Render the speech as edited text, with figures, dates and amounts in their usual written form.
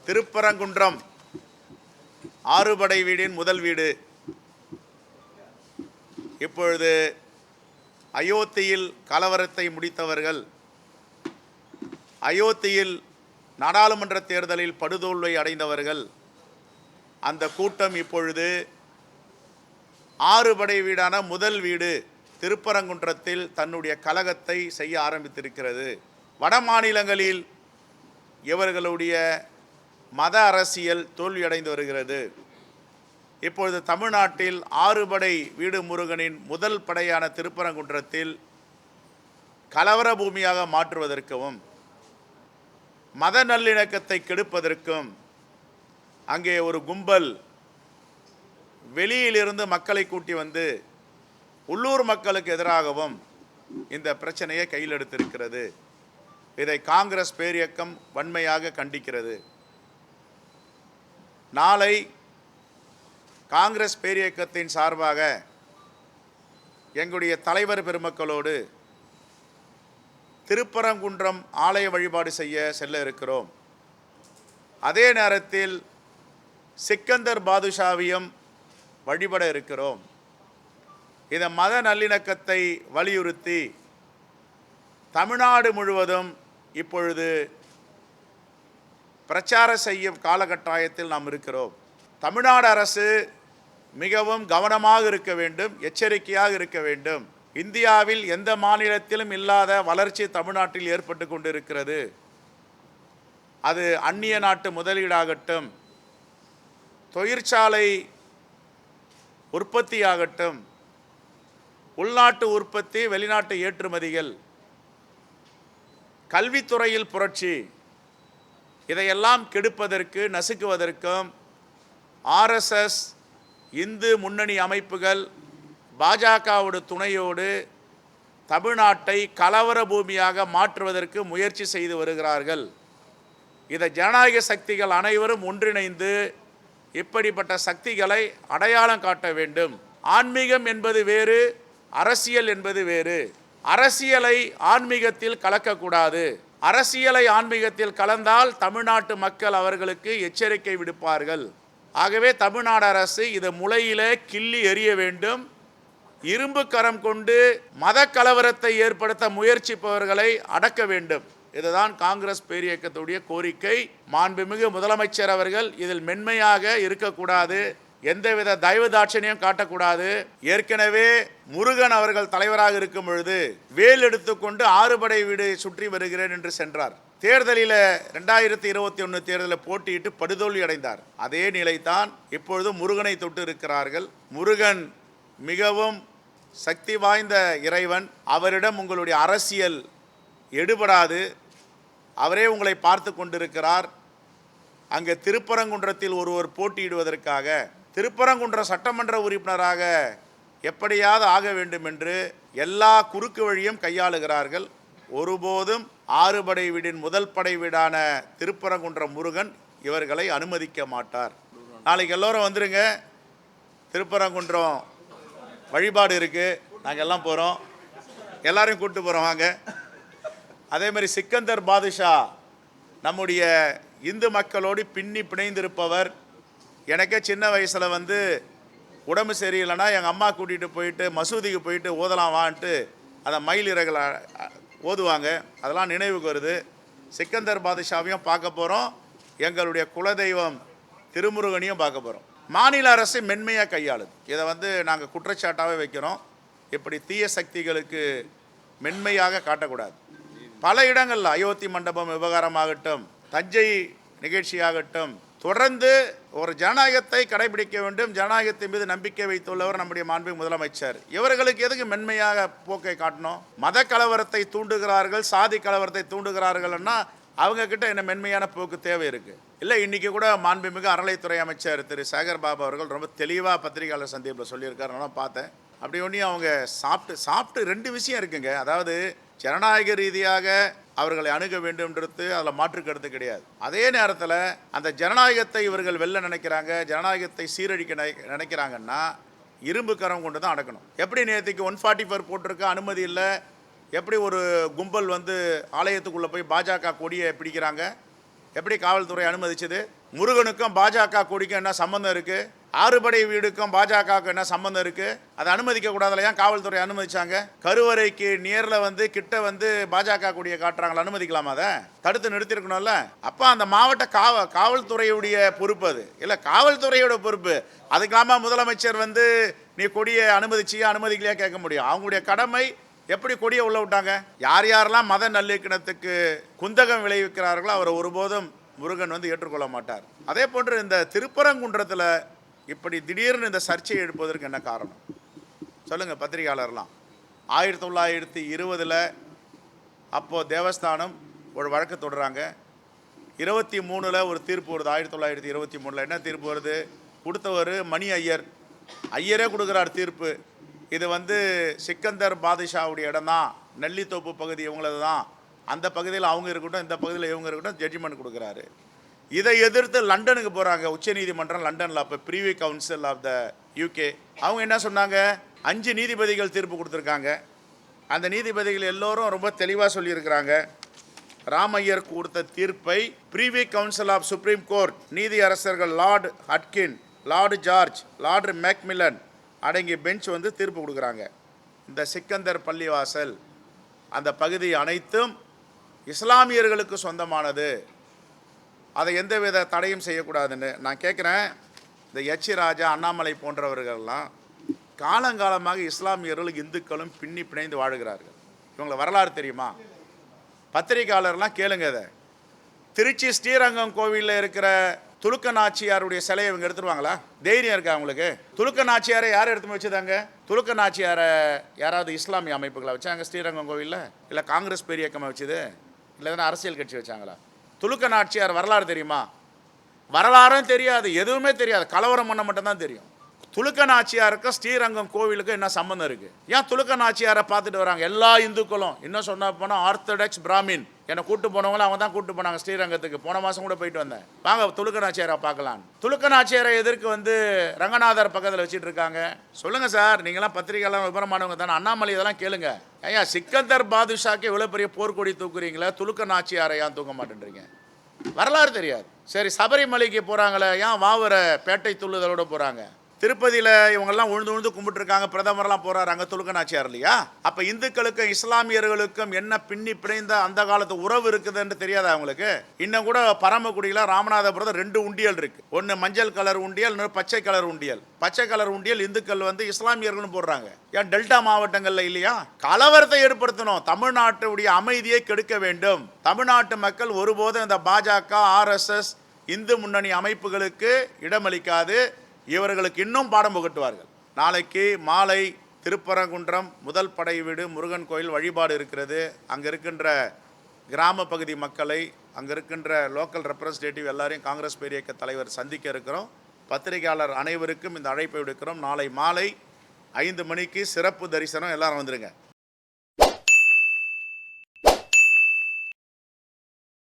திருப்பரங்குன்றம் ஆறுபடை வீடின் முதல் வீடு இப்பொழுது அயோத்தியில் கலவரத்தை முடித்தவர்கள், அயோத்தியில் நாடாளுமன்ற தேர்தலில் படுதோல்வி அடைந்தவர்கள், அந்த கூட்டம் இப்பொழுது ஆறுபடை வீடான முதல் வீடு திருப்பரங்குன்றத்தில் தன்னுடைய கலகத்தை செய்ய ஆரம்பித்திருக்கிறது. வட மாநிலங்களில் இவர்களுடைய மத அரசியல் தோல்வியடைந்து வருகிறது. இப்பொழுது தமிழ்நாட்டில் ஆறுபடை வீடு முருகனின் முதல் படையான திருப்பரங்குன்றத்தில் கலவர பூமியாக மாற்றுவதற்கும் மத நல்லிணக்கத்தை கெடுப்பதற்கும் அங்கே ஒரு கும்பல் வெளியிலிருந்து மக்களை கூட்டி வந்து உள்ளூர் மக்களுக்கு எதிராகவும் இந்த பிரச்சனையை கையில் எடுத்திருக்கிறது. இதை காங்கிரஸ் பேரியக்கம் வன்மையாக கண்டிக்கிறது. நாளை காங்கிரஸ் பேரியக்கத்தின் சார்பாக எங்களுடைய தலைவர் பெருமக்களோடு திருப்பரங்குன்றம் ஆலய வழிபாடு செய்ய செல்ல இருக்கிறோம். அதே நேரத்தில் சிக்கந்தர் பாதுஷாவையும் வழிபட இருக்கிறோம். இந்த மத நல்லிணக்கத்தை வலியுறுத்தி தமிழ்நாடு முழுவதும் இப்பொழுது பிரச்சாரம் செய்யும் காலகட்டாயத்தில் நாம் இருக்கிறோம். தமிழ்நாடு அரசு மிகவும் கவனமாக இருக்க வேண்டும், எச்சரிக்கையாக இருக்க வேண்டும். இந்தியாவில் எந்த மாநிலத்திலும் இல்லாத வளர்ச்சி தமிழ்நாட்டில் ஏற்பட்டு கொண்டிருக்கிறது. அது அந்நிய நாட்டு முதலீடாகட்டும், தொழிற்சாலை உற்பத்தியாகட்டும், உள்நாட்டு உற்பத்தி, வெளிநாட்டு ஏற்றுமதிகள், கல்வித்துறையில் புரட்சி, இதையெல்லாம் கெடுப்பதற்கு நசுக்குவதற்கும் ஆர்எஸ்எஸ், இந்து முன்னணி அமைப்புகள் பாஜகவோட துணையோடு தமிழ்நாட்டை கலவர பூமியாக மாற்றுவதற்கு முயற்சி செய்து வருகிறார்கள். இதை ஜனநாயக சக்திகள் அனைவரும் ஒன்றிணைந்து இப்படிப்பட்ட சக்திகளை அடையாளம் காட்ட வேண்டும். ஆன்மீகம் என்பது வேறு, அரசியல் என்பது வேறு. அரசியலை ஆன்மீகத்தில் கலக்கக்கூடாது. அரசியலை ஆன்மீகத்தில் கலந்தால் தமிழ்நாட்டு மக்கள் அவர்களுக்கு எச்சரிக்கை விடுப்பார்கள். ஆகவே தமிழ்நாடு அரசு இதை முளையிலே கிள்ளி எறிய வேண்டும். இரும்பு கரம் கொண்டு மத கலவரத்தை ஏற்படுத்த முயற்சிப்பவர்களை அடக்க வேண்டும். இதுதான் காங்கிரஸ் பேரியக்கத்துடைய கோரிக்கை. மாண்புமிகு முதலமைச்சர் அவர்கள் இதில் மென்மையாக இருக்கக்கூடாது, எந்தவித தயவுதாட்சணியம் காட்டக்கூடாது. ஏற்கனவே முருகன் அவர்கள் தலைவராக இருக்கும் பொழுது வேல் எடுத்துக்கொண்டு ஆறுபடை வீடு சுற்றி வருகிறேன் என்று சென்றார். தேர்தலில் 2021 தேர்தலில் போட்டியிட்டு படுதோல்வி அடைந்தார். அதே நிலைதான் இப்பொழுது முருகனை தொட்டு இருக்கிறார்கள். முருகன் மிகவும் சக்தி வாய்ந்த இறைவன். அவரிடம் உங்களுடைய அரசியல் எடுபடாது. அவரே உங்களை பார்த்து கொண்டிருக்கிறார். அங்கே திருப்பரங்குன்றத்தில் ஒருவர் போட்டியிடுவதற்காக திருப்பரங்குன்ற சட்டமன்ற உறுப்பினராக எப்படியாவது ஆக வேண்டும் என்று எல்லா குறுக்கு வழியும் கையாளுகிறார்கள். ஒருபோதும் ஆறுபடை வீடின் முதல் படை வீடான திருப்பரங்குன்ற முருகன் இவர்களை அனுமதிக்க மாட்டார். நாளைக்கு எல்லோரும் வந்துருங்க. திருப்பரங்குன்றம் வழிபாடு இருக்குது, நாங்கள் எல்லாம் போகிறோம், எல்லாரையும் கூப்பிட்டு போகிறோம் வாங்க. அதே மாதிரி சிக்கந்தர் பாதுஷா நம்முடைய இந்து மக்களோடு பின்னி பிணைந்திருப்பவர். எனக்கே சின்ன வயசில் உடம்பு சரியில்லைன்னா எங்கள் அம்மா கூட்டிகிட்டு போயிட்டு மசூதிக்கு போயிட்டு ஓதலாம் வான்ட்டு அதை மயில் இறகளை ஓதுவாங்க. அதெல்லாம் நினைவுக்கு வருது. சிக்கந்தர் பாதுஷாவையும் பார்க்க போகிறோம், எங்களுடைய குலதெய்வம் திருமுருகனையும் பார்க்க போகிறோம். மாநில அரசு மென்மையாக கையாளுது. இதை நாங்கள் குற்றச்சாட்டாகவே வைக்கிறோம். இப்படி தீய சக்திகளுக்கு மென்மையாக காட்டக்கூடாது. பல இடங்களில் அயோத்தி மண்டபம் விவகாரமாகட்டும், தஞ்சை நிகழ்ச்சியாகட்டும், தொடர்ந்து ஒரு ஜனநாயகத்தை கடைபிடிக்க வேண்டும். ஜனநாயகத்தின் மீது நம்பிக்கை வைத்துள்ளவர் நம்முடைய மாண்புமிகு முதலமைச்சர். இவர்களுக்கு எதுக்கு மென்மையாக போக்கை காட்டணும்? மத கலவரத்தை தூண்டுகிறார்கள், சாதி கலவரத்தை தூண்டுகிறார்கள்னா அவங்க கிட்ட என்ன மென்மையான போக்கு தேவை இருக்குது? இல்லை, இன்றைக்கி கூட மாண்புமிகு அறநிலைத்துறை அமைச்சர் திரு சேகர் பாபு அவர்கள் ரொம்ப தெளிவாக பத்திரிகையாளர் சந்திப்பில் சொல்லியிருக்காரு. நான் பார்த்தேன். அப்படி ஒன்றி அவங்க சாப்பிட்டு 2 விஷயம் இருக்குங்க. அதாவது ஜனநாயக ரீதியாக அவர்களை அணுக வேண்டும்ன்றது அதில் மாற்று கருத்து கிடையாது. அதே நேரத்தில் அந்த ஜனநாயகத்தை இவர்கள் வெல்ல நினைக்கிறாங்க, ஜனநாயகத்தை சீரழிக்க நினைக்கிறாங்கன்னா இரும்பு கரம் கொண்டு தான் அடக்கணும். எப்படி நேற்றுக்கு 144 போட்டிருக்க அனுமதி இல்லை, எப்படி ஒரு கும்பல் ஆலயத்துக்குள்ளே போய் பாஜக கொடியை பிடிக்கிறாங்க, எப்படி காவல்துறை அனுமதிச்சது? முருகனுக்கும் பாஜக கொடிக்கும் என்ன சம்பந்தம் இருக்குது? ஆறுபடை வீடுக்கும் பாஜகவுக்கு என்ன சம்பந்தம் இருக்குது? அதை அனுமதிக்க கூடாதுல, ஏன் காவல்துறை அனுமதிச்சாங்க? கருவறைக்கு நேரில் வந்து கிட்ட வந்து பாஜக கொடியை காட்டுறாங்களா, அனுமதிக்கலாமா? அதை தடுத்து நிறுத்திருக்கணும்ல. அப்போ அந்த மாவட்ட காவல்துறையுடைய பொறுப்பு அது இல்லை, காவல்துறையோட பொறுப்பு. அதுக்கெல்லாமா முதலமைச்சர் வந்து நீ கொடியை அனுமதிச்சியா அனுமதிக்கலையா கேட்க முடியும்? அவங்களுடைய கடமை. எப்படி கொடியை உள்ள விட்டாங்க? யார் யாரெல்லாம் மத நல்லிணக்கத்துக்கு குந்தகம் விளைவிக்கிறார்களோ அவரை ஒருபோதும் முருகன் வந்து ஏற்றுக்கொள்ள மாட்டார். அதே போன்று இந்த திருப்பரங்குன்றத்தில் இப்படி திடீர்னு இந்த சர்ச்சையை எழுப்பதற்கு என்ன காரணம் சொல்லுங்கள் பத்திரிகையாளர்லாம்? 1920 அப்போது தேவஸ்தானம் ஒரு வழக்கு தொடர்றாங்க. 23 ஒரு தீர்ப்பு வருது. 1923 என்ன தீர்ப்பு வருது? கொடுத்தவர் மணி ஐயரே கொடுக்குறார் தீர்ப்பு. இது வந்து சிக்கந்தர் பாதுஷாவுடைய இடம் தான், நெல்லித்தோப்பு பகுதி இவங்களது தான், அந்த பகுதியில் அவங்க இருக்கட்டும், இந்த பகுதியில் இவங்க இருக்கட்டும், ஜட்ஜ்மெண்ட் கொடுக்குறாரு. இதை எதிர்த்து லண்டனுக்கு போகிறாங்க. உச்சநீதிமன்றம் லண்டனில், அப்போ privy council of the UK. அவங்க என்ன சொன்னாங்க? 5 நீதிபதிகள் தீர்ப்பு கொடுத்துருக்காங்க. அந்த நீதிபதிகள் எல்லோரும் ரொம்ப தெளிவாக சொல்லியிருக்கிறாங்க. ராமையர் கொடுத்த தீர்ப்பை privy council of supreme court நீதி அரசர்கள் lord Hodgkin, lord George, lord Macmillan அடங்கிய பெஞ்ச் வந்து தீர்ப்பு கொடுக்குறாங்க. இந்த சிக்கந்தர் பள்ளிவாசல் அந்த பகுதி அனைத்தும் இஸ்லாமியர்களுக்கு சொந்தமானது, அதை எந்தவித தடையும் செய்யக்கூடாதுன்னு நான் கேட்குறேன். இந்த எச் ராஜா, அண்ணாமலை போன்றவர்கள்லாம் காலங்காலமாக இஸ்லாமியர்களும் இந்துக்களும் பின்னி பிணைந்து வாழுகிறார்கள். இவங்களை வரலாறு தெரியுமா? பத்திரிகையாளர்லாம் கேளுங்க. இதை திருச்சி ஸ்ரீரங்கம் கோவிலில் இருக்கிற துலுக்க நாச்சியாருடைய சிலையை இவங்க எடுத்துருவாங்களா? தைரியம் இருக்கா அவங்களுக்கு? துலுக்க நாச்சியாரை யார் எடுத்து வச்சுதாங்க? துலுக்க நாச்சியாரை யாராவது இஸ்லாமிய அமைப்புகளை வச்சாங்க ஸ்ரீரங்கம் கோவிலில்? இல்லை காங்கிரஸ் பெரிய இயக்கமாக வச்சுது? இல்லை அரசியல் கட்சி வச்சாங்களா? துலுக்க நாச்சியார் வரலாறு தெரியுமா? வரலாறும் தெரியாது, எதுவுமே தெரியாது. கலவரம் பண்ண மட்டும்தான் தெரியும். துலுக்க நாச்சியாருக்கும் ஸ்ரீரங்கம் கோவிலுக்கும் என்ன சம்பந்தம் இருக்குது? ஏன் துலுக்க நாச்சியாரை பார்த்துட்டு வராங்க எல்லா இந்துக்களும்? இன்னும் சொன்ன போனால் ஆர்த்தடாக்ஸ் பிராமின் என்னை கூட்டு போனவங்களும் அவங்க தான் கூட்டு போனாங்க ஸ்ரீரங்கத்துக்கு. போன மாதம் கூட போயிட்டு வந்தேன். வாங்க துலுக்க நாச்சியாரை பார்க்கலாம். துலுக்க நாச்சியாரை எதற்கு வந்து ரங்கநாதர் பக்கத்தில் வச்சுட்டு இருக்காங்க? சொல்லுங்கள் சார், நீங்களாம் பத்திரிகைலாம் விவரமானவங்க தானே. அண்ணாமலை இதெல்லாம் கேளுங்க. ஐயா, சிக்கந்தர் பாதுஷாக்கு இவ்வளோ பெரிய போர்க்கொடி தூக்குறீங்களே, துலுக்க நாச்சியாரை ஏன் தூக்க மாட்டேன்றீங்க? வரலாறு தெரியாது. சரி, சபரிமலைக்கு போகிறாங்களே, ஏன் வாவர பேட்டை துள்ளுதலோடு போகிறாங்க? திருப்பதியில் இவங்கெல்லாம் உழுந்து கும்பிட்டுருக்காங்க, பிரதமர்லாம் போகிறாரு, அங்கே துலுக்க நாச்சியார் இல்லையா? அப்போ இந்துக்களுக்கும் இஸ்லாமியர்களுக்கும் என்ன பின்னி பிணைந்த அந்த காலத்து உறவு இருக்குதுன்னு தெரியாதா அவங்களுக்கு? இன்னும் கூட பரமக்குடியில் ராமநாதபுரத்தில் 2 உண்டியல் இருக்குது. ஒன்று மஞ்சள் கலர் உண்டியல், இன்னொரு பச்சை கலர் உண்டியல். பச்சை கலர் உண்டியல் இந்துக்கள் வந்து இஸ்லாமியர்களும் போடுறாங்க. ஏன் டெல்டா மாவட்டங்களில் இல்லையா? கலவரத்தை ஏற்படுத்தணும், தமிழ்நாட்டுடைய அமைதியை கெடுக்க வேண்டும். தமிழ்நாட்டு மக்கள் ஒருபோதும் இந்த பாஜக, RSS, இந்து முன்னணி அமைப்புகளுக்கு இடமளிக்காது. இவர்களுக்கு இன்னும் பாடம் புகட்டுவார்கள். நாளைக்கு மாலை திருப்பரங்குன்றம் முதல் படை வீடு முருகன் கோயில் வழிபாடு இருக்கிறது. அங்கே இருக்கின்ற கிராம பகுதி மக்களை, அங்கே இருக்கின்ற லோக்கல் ரெப்ரஸன்டேட்டிவ் எல்லாரையும் காங்கிரஸ் பேரியக்க தலைவர் சந்திக்க இருக்கிறோம். பத்திரிகையாளர் அனைவருக்கும் இந்த அழைப்பை விடுக்கிறோம். நாளை மாலை 5 மணிக்கு சிறப்பு தரிசனம், எல்லாரும் வந்துருங்க.